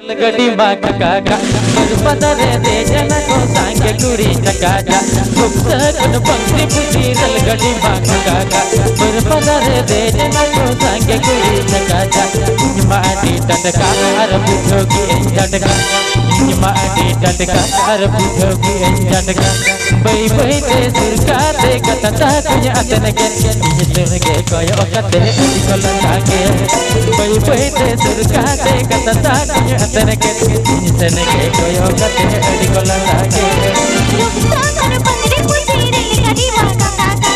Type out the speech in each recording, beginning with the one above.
गड्डी माग काका पदरे दे जना को सांगे कुड़ी चकाचा गुप्तन पंक्ति पुटी रल गड्डी माग काका पदरे दे जना को सांगे कुड़ी चकाचा माटी टटका हर बुझोगी झटका माटी टटका हर बुझोगी झटका बई बई ते सुरका ते कतता कुछ अतन के सुन के कोयो कते निकल जाके बई बई ते सुरका ते कतता कुछ अतन के सुन के कोयो कते निकल जाके गुप्तन पंक्ति पुटी रल गड्डी माग काका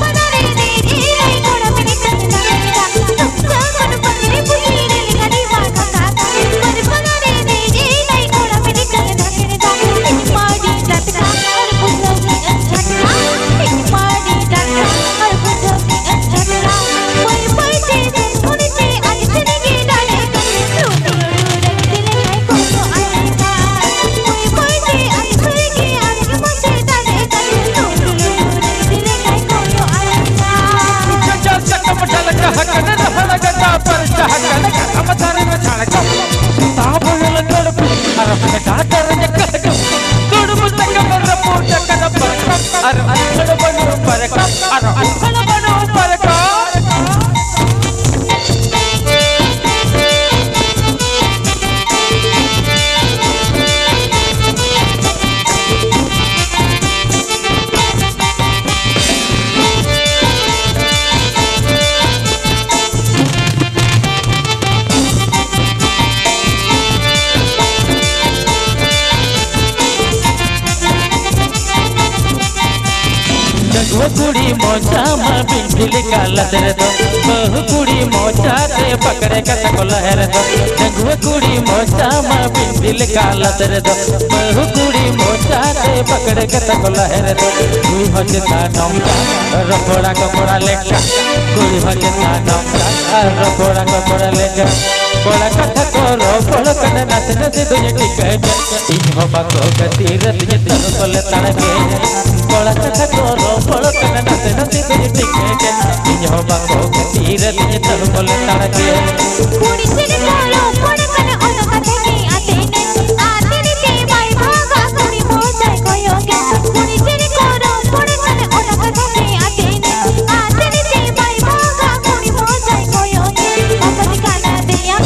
पदरे दे जना को सांगे कुड़ी चकाचा गुप्तन पंक्ति पुटी रल गड्डी माग काका पदरे दे जना को सांगे कुड़ी चकाचा कुड़ी मोचा में बिंदिल काला तेरे दो बहु कुड़ी मोचा ते पकड़े कत को लहर दो जगुआ कुड़ी मोचा में बिंदिल काला तेरे दो बहु कुड़ी मोचा ते पकड़े कत को लहर दो कोई हजता नौका रखोड़ा कपड़ा लेका कोई हजता नौका रखोड़ा कपड़ा लेका बड़ा कथा करो बड़ा कने नाच नाच दुनिया की कहे इन हो बाको गति रत ये तन कोले तड़के बड़ा कथा करो बड़ा कने नाच नाच दुनिया की कहे इन हो बाको गति रत ये तन कोले तड़के कुड़ी से बोलो बड़ा कने ओनो कथे के आते ने ते भाई भागा कुड़ी मोचा कोयो के कुड़ी से करो बड़ा कने ओनो कथे के आते ने ते भाई भागा कुड़ी मोचा कोयो के अपन गाना दिया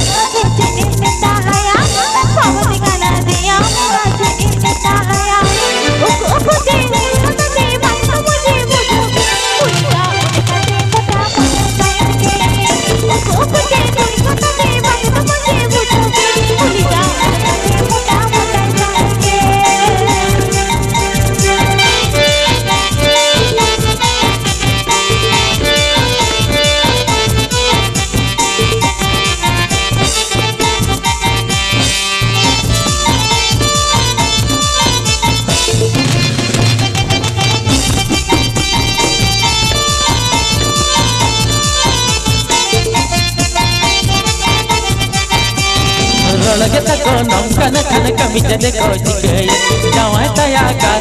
लगे तको नौका न खाने कमी जदे को जिके जावाय तया का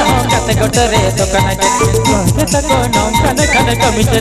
हो कते गोटरे तो कने लगे तको नौका न खाने कमी जदे